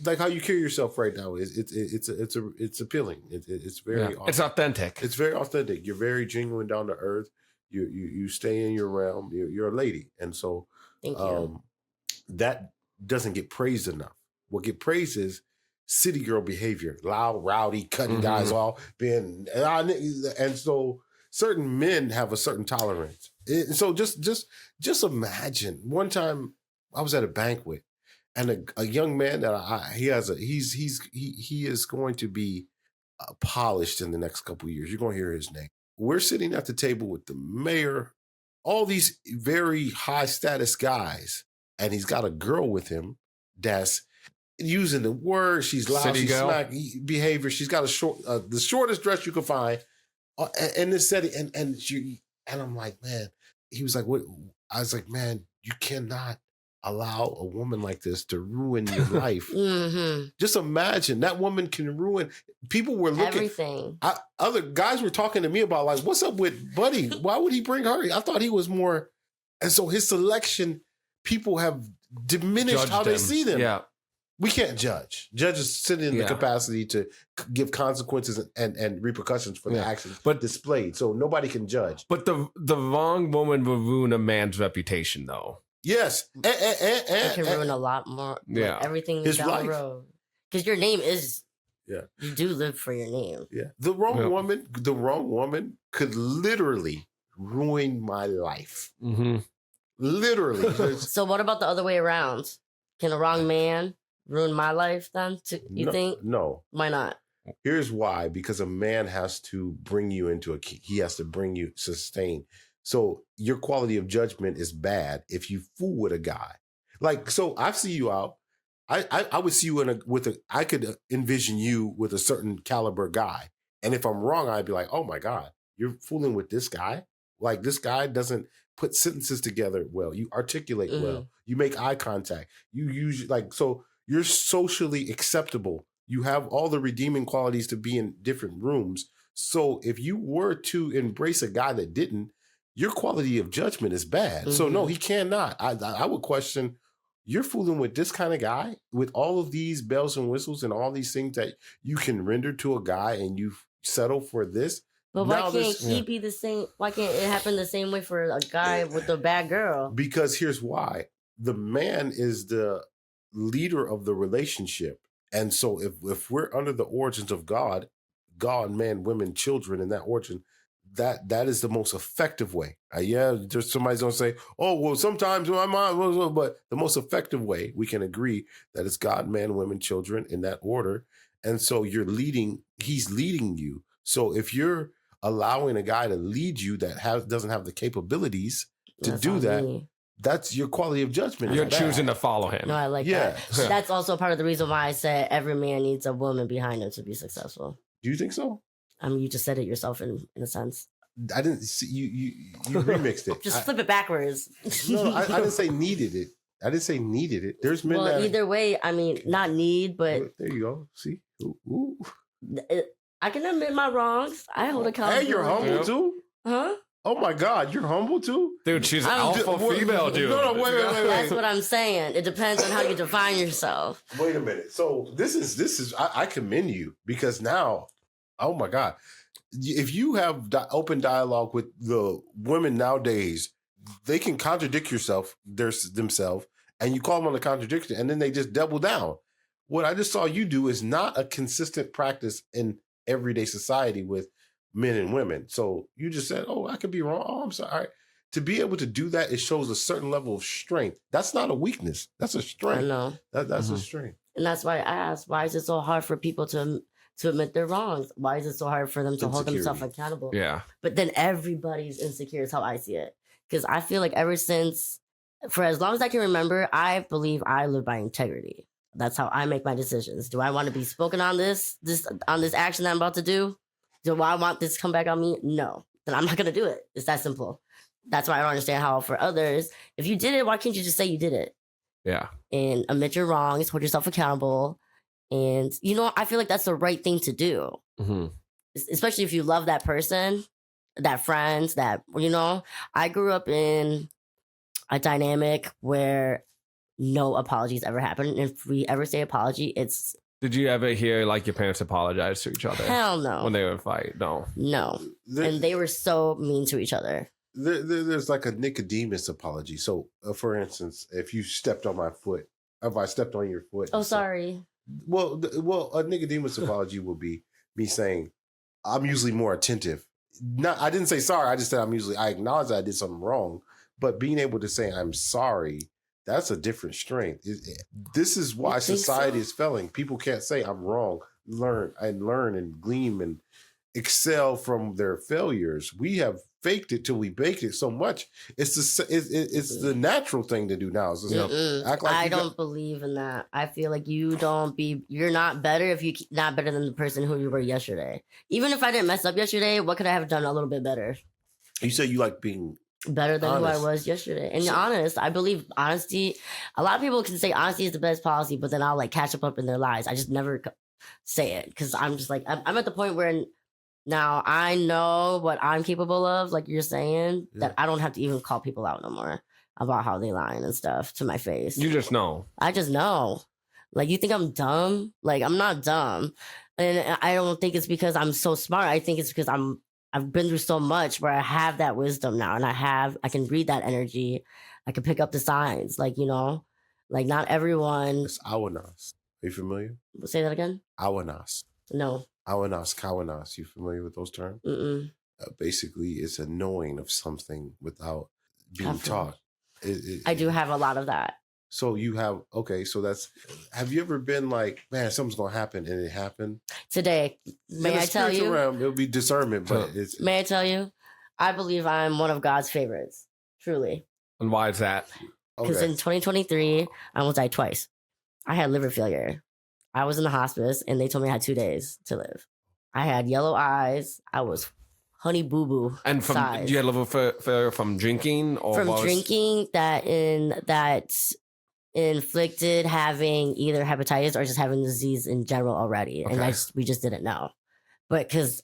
like how you carry yourself right now. It's appealing. It's very it's authentic. It's very authentic. You're very genuine, down to earth. You stay in your realm. You're a lady, and so Thank you. That doesn't get praised enough. What get praised is city girl behavior, loud, rowdy, cutting guys off, being and so certain men have a certain tolerance. So just imagine one time I was at a banquet and a young man that he is going to be polished in the next couple of years. You're going to hear his name. We're sitting at the table with the mayor, all these very high status guys, and he's got a girl with him that's using the word. She's loud. She's smack behavior. She's got the shortest dress you can find in this setting. And I'm like, man. He was like, what? I was like, man, you cannot allow a woman like this to ruin your life. Just imagine that woman can ruin. People were looking. Everything. Other guys were talking to me about like, what's up with Buddy? Why would he bring her? I thought he was more. And so his selection, people have diminished how they see them. Yeah. We can't judge. Judges sit in the capacity to give consequences and repercussions for the actions displayed. So nobody can judge. But the wrong woman will ruin a man's reputation, though. Yes. It can ruin a lot more. Yeah. Like everything His down life. the road. Because your name is... Yeah. You do live for your name. Yeah. The wrong woman could literally ruin my life. Literally. So what about the other way around? Can a wrong man ruin my life then? You think? No. Why not? Here's why. Because a man has to bring you into he has to bring you sustain. So your quality of judgment is bad if you fool with a guy. Like, so I see you out. I would see you I could envision you with a certain caliber guy. And if I'm wrong, I'd be like, oh my God, you're fooling with this guy? Like, this guy doesn't put sentences together well. You articulate well. You make eye contact. You use so you're socially acceptable. You have all the redeeming qualities to be in different rooms. So if you were to embrace a guy that didn't, your quality of judgment is bad. So no, he cannot. I would question, you're fooling with this kind of guy with all of these bells and whistles and all these things that you can render to a guy, and you settle for this. But why can't he be the same? Why can't it happen the same way for a guy with a bad girl? Because here's why. The man is the leader of the relationship. And so if we're under the origins of God, man, women, children in that origin, that is the most effective way. There's somebody's gonna say, oh, well, sometimes my mom, but the most effective way, we can agree that it's God, man, women, children in that order. And so he's leading you. So if you're allowing a guy to lead you that doesn't have the capabilities to do that, that's your quality of judgment. You're choosing to follow him. No, I like that. That's also part of the reason why I said every man needs a woman behind him to be successful. Do you think so? I mean, you just said it yourself in a sense. I didn't see you remixed it. Just flip it backwards. No, I didn't say needed it. I didn't say needed it. There's men that either way, I mean, not need, but there you go. See? Ooh. I can admit my wrongs. I hold accountability. Hey, you're humble too? Huh? Oh my God, you're humble too? Dude, she's an alpha female, dude. No, wait. That's what I'm saying. It depends on how you define yourself. Wait a minute. So this is I commend you, because now, oh my God, if you have open dialogue with the women nowadays, they can contradict themselves, and you call them on the contradiction, and then they just double down. What I just saw you do is not a consistent practice in everyday society with men and women. So you just said, oh, I could be wrong. Oh, I'm sorry. To be able to do that, it shows a certain level of strength. That's not a weakness. That's a strength. I know. That's a strength. And that's why I asked, why is it so hard for people to admit their wrongs? Why is it so hard for them to hold themselves accountable? Yeah. But then everybody's insecure is how I see it. Because I feel like for as long as I can remember, I believe I live by integrity. That's how I make my decisions. Do I want to be spoken on this action that I'm about to do? Do I want this to come back on me? No. Then I'm not going to do it. It's that simple. That's why I don't understand how for others, if you did it, why can't you just say you did it? Yeah. And admit your wrongs, hold yourself accountable. And, I feel like that's the right thing to do. Especially if you love that person, that friends, I grew up in a dynamic where no apologies ever happen. And if we ever say apology, it's... Did you ever hear like your parents apologize to each other? Hell no. When they would fight? No. And they were so mean to each other. There's like a Nicodemus apology. So, for instance, if you stepped on my foot, if I stepped on your foot. Oh, sorry. Well, a Nicodemus apology would be me saying, I'm usually more attentive. I didn't say sorry. I just said I acknowledge that I did something wrong. But being able to say I'm sorry, that's a different strength. This is why society is failing. People can't say I'm wrong. Learn and glean and excel from their failures. We have faked it till we baked it so much. It's the natural thing to do now. Act like I don't believe in that. I feel like you're not better if you're not better than the person who you were yesterday. Even if I didn't mess up yesterday, what could I have done a little bit better? You say you like being better than honest. who I was yesterday. And honest, I believe honesty. A lot of people can say honesty is the best policy, but then I'll like catch up in their lies. I just never say it because I'm just like, I'm at the point where now I know what I'm capable of, like you're saying, that I don't have to even call people out no more about how they lying and stuff to my face. You just know. I just know. Like, you think I'm dumb? Like, I'm not dumb. And I don't think it's because I'm so smart. I think it's because I've been through so much where I have that wisdom now, and I can read that energy. I can pick up the signs. Like, like not everyone. It's awareness. Are you familiar? Say that again? Awareness. No. Awareness, kawanas. You familiar with those terms? Mm-mm. Basically, it's a knowing of something without being taught. I do have a lot of that. So you have, have you ever been like, man, something's going to happen and it happened? Today, may I tell you? It'll be discernment, but may I tell you? I believe I'm one of God's favorites. Truly. And why is that? Because in 2023, I almost died twice. I had liver failure. I was in the hospice and they told me I had 2 days to live. I had yellow eyes. I was honey boo boo. And you had liver failure from drinking, or from drinking that inflicted having either hepatitis or just having disease in general already, and we just didn't know. But it's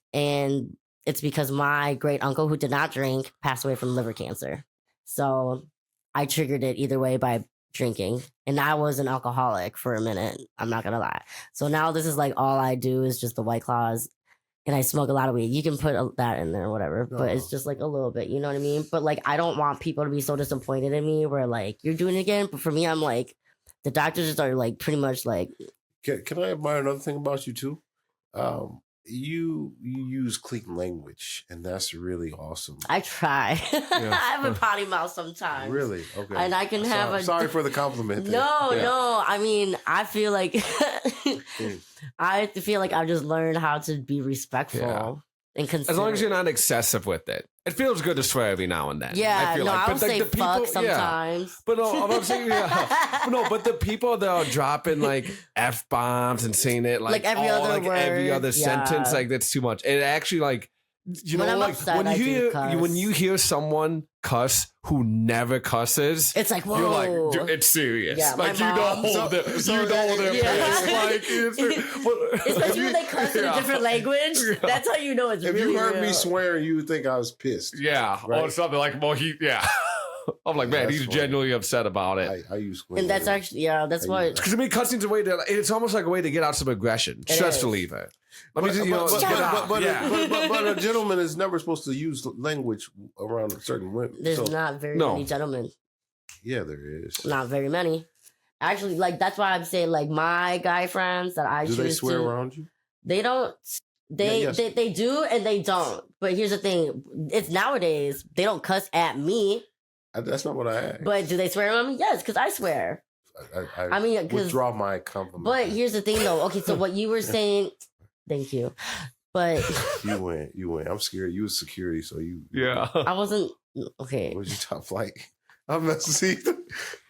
because my great uncle who did not drink passed away from liver cancer, so I triggered it either way by drinking, and I was an alcoholic for a minute. I'm not gonna lie. So now this is like all I do is just the White Claws, and I smoke a lot of weed. You can put that in there or whatever, but it's just like a little bit, you know what I mean? But like, I don't want people to be so disappointed in me where like, you're doing it again. But for me, I'm like, the doctors just are like pretty much like. Can I admire another thing about you too? You use clean language, and that's really awesome. I try. I have a potty mouth sometimes. Really? Okay. And I can have sorry for the compliment. No. I mean, I feel like I just learned how to be respectful and considerate. As long as you're not excessive with it. It feels good to swear every now and then. Yeah, I feel I don't say people, fuck sometimes. But no, I'm saying but the people that are dropping like F-bombs and saying it like every other word, every other sentence, like that's too much. It actually like when you hear someone cuss who never cusses, it's like, whoa, you're like, dude, it's serious. Yeah, like you don't hold their especially when they cuss in a different language. That's how you know it's if really you heard real. me swearing, you would think I was pissed. Yeah, right? Or something like, well, I'm like, man, he's genuinely upset about it. I use and that's actually, that's why. Because to me, cussing's a way to, it's almost like a way to get out some aggression, stress reliever. But a gentleman is never supposed to use language around certain women. There's not very many gentlemen. Yeah, there is. Not very many. Actually, like, that's why I'm saying, like, my guy friends that I choose to... Do they swear around you? They don't... They do and they don't. But here's the thing. It's nowadays, they don't cuss at me. That's not what I asked. But do they swear at me? Yes, because I swear. I mean, withdraw my compliment. But here's the thing, though. Okay, so what you were saying... Thank you. But... You went. I'm scared. You was security, so you... Yeah. I wasn't... Okay. What was your top flight? I'm messing.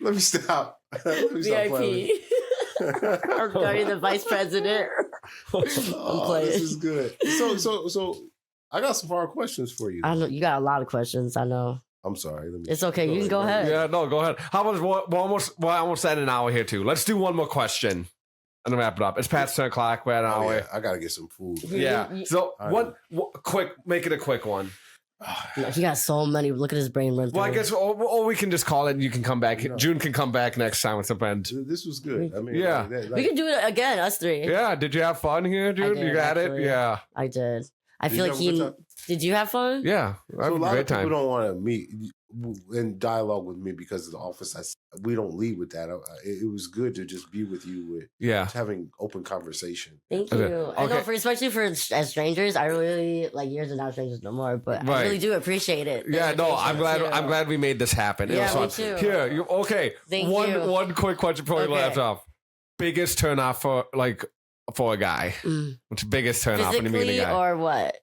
Let me stop. VIP. Regarding the vice president. I'm playing. This is good. So I got some hard questions for you. I know you got a lot of questions. I know. I'm sorry. It's okay. You can go ahead. Yeah, no, go ahead. How about we're almost at an hour here too. Let's do one more question and then wrap it up. It's past 10 o'clock. We're at an hour. Yeah. I gotta get some food. Yeah. So make it a quick one. He got so many. Look at his brain run through. Well, I guess, or we can just call it and you can come back. No. June can come back next time with some friends. This was good. I mean, yeah. We can do it again, us three. Yeah. Did you have fun here, June? You got it? Yeah. I did. I feel like did you have fun? Yeah. So a lot of people don't want to meet in dialogue with me because of the office. We don't lead with that. It was good to just be with you with having open conversation. Thank you. Okay. I know, especially for as strangers, I really like years and not strangers no more, but I really do appreciate it. Yeah, no, I'm glad we made this happen. Yeah, me too. Here, Thank you. One quick question before we left off. Biggest turn off for a guy. What's the biggest turn off when you meet a guy? Or what?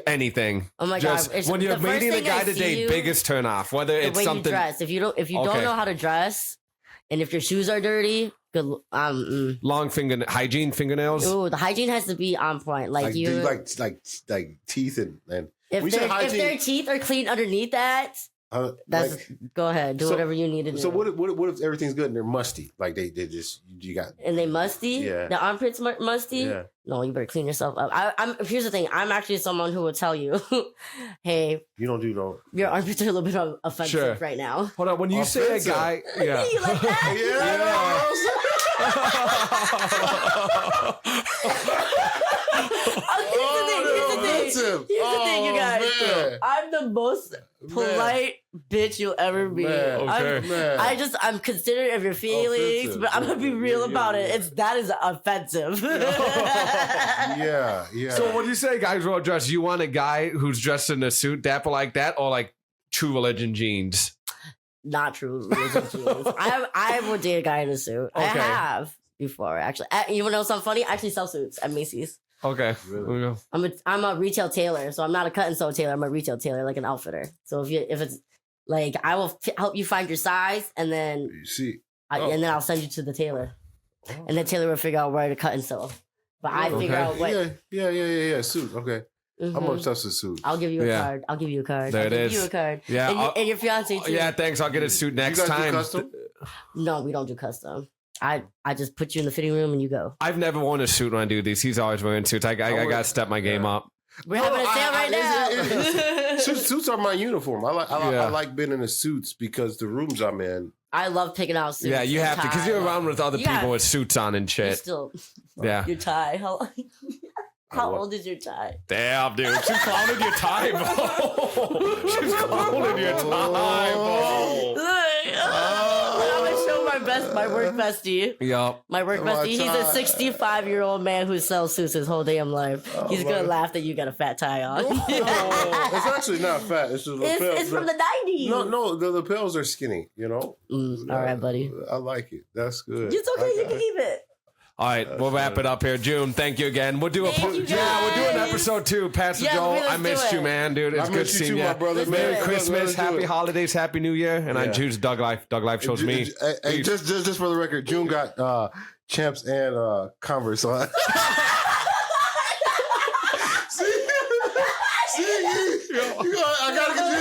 Anything. Oh my god! When you're meeting a guy to date, biggest turn off. Whether it's way something. You dress. If you don't know how to dress, and if your shoes are dirty, good. Long hygiene fingernails. Ooh, the hygiene has to be on point. Like teeth and if their teeth are clean underneath that. Go ahead, do whatever you need to do. So what if everything's good and they're musty? Like they just you got and they musty. Yeah, the armpits musty. Yeah. No, you better clean yourself up. Here's the thing. I'm actually someone who will tell you, hey, you don't do no. Your armpits are a little bit offensive right now. Hold on, when you say a guy, yeah, you like that? Here's the thing, you guys. Man. I'm the most polite bitch you'll ever be. I'm considerate of your feelings, but I'm gonna be real about it. That is offensive. Yeah. So when you say guys well dressed, you want a guy who's dressed in a suit, dapper like that, or like True Religion jeans? Not True Religion jeans. I would date a guy in a suit. Okay. I have before, actually. You wanna know something funny? I actually sell suits at Macy's. Okay. Really? I'm a retail tailor, so I'm not a cut and sew tailor. I'm a retail tailor, like an outfitter. So if it's like, I will help you find your size, and then you see, and then I'll send you to the tailor, and the tailor will figure out where to cut and sew. But I figure out what. Yeah. Suit. Okay. I'm obsessed with suits. I'll give you a card. There I'll give you a card. Yeah. And your fiance too. Yeah. Thanks. I'll get a suit next you guys time. Do custom? No, we don't do custom. I just put you in the fitting room and you go. I've never worn a suit when I do these. He's always wearing suits. I got to step my game up. We're having a sale right now. Suits are my uniform. I like being in the suits because the rooms I'm in. I love picking out suits. Yeah, you have to because you're around with other people with suits on and shit. Your tie. How old is your tie? Damn, dude. She's clowning your tie, bro. She's clowning your tie, bro. I'm gonna show my work bestie. Yup. My work bestie. He's a 65-year-old man who sells suits his whole damn life. He's gonna laugh that you got a fat tie on. It's actually not fat. It's just it's from the 90s. No, the lapels are skinny. You know. All right, buddy. I like it. That's good. It's okay. You can keep it. All right, we'll wrap it up here. June, thank you again. We'll do we'll do an episode 2. Pastor Joel, I missed you, man, dude. It's good seeing you. My brother. Merry Christmas, happy holidays, happy New Year, and I choose Doug Life. Doug Life chose me. Hey, just for the record, June got Champs and Converse on. I gotta get